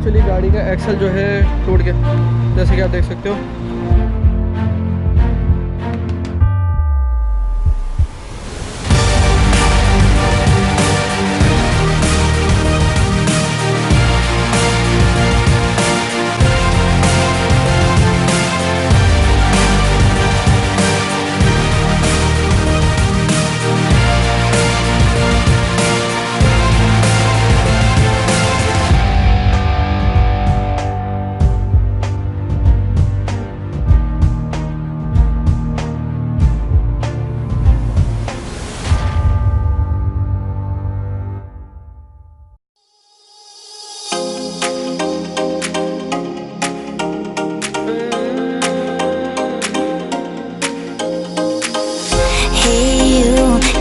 Actually गाड़ी का axle जो है टूट गया, जैसे कि आप देख सकते हो।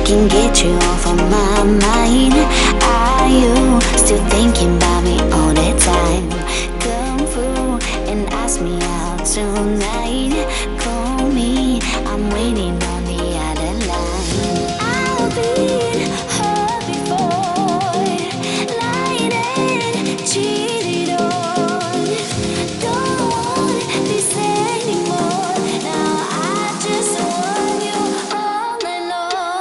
Can get you off of my mind. Are you still thinking about me all the time? Come through and ask me out tonight. Call me, I'm waiting on the other line. I've been hurt before, lied and cheated on. Don't want this anymore. Now I just want you all night long.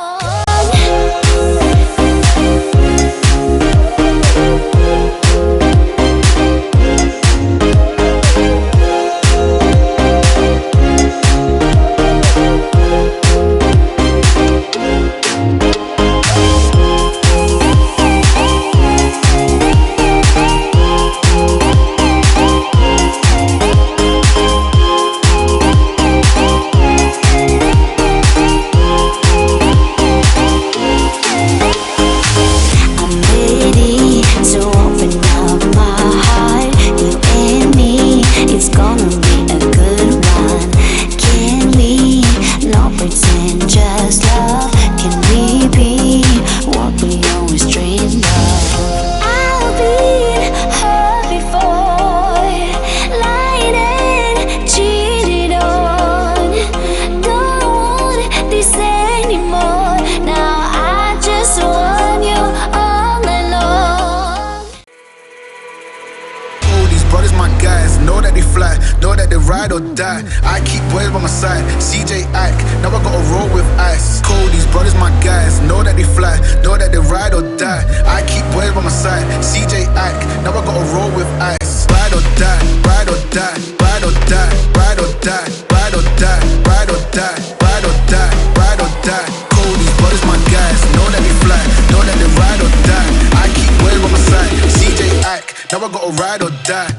Know that they fly, know that they ride or die. I keep boys by my side, CJ Ike, now I gotta roll with ice. Cody's brothers my guys, know that they fly, know that they ride or die. I keep boys by my side, CJ Ike, now I gotta roll with ice. Ride or die, ride or die, ride or die, ride or die, ride or die, ride or die, ride or die, ride or die. Cody's brothers my guys, know that they fly, know that they ride or die. I keep boys by my side, CJ Ike, now I gotta ride or die.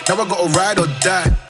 Now I gotta ride or die.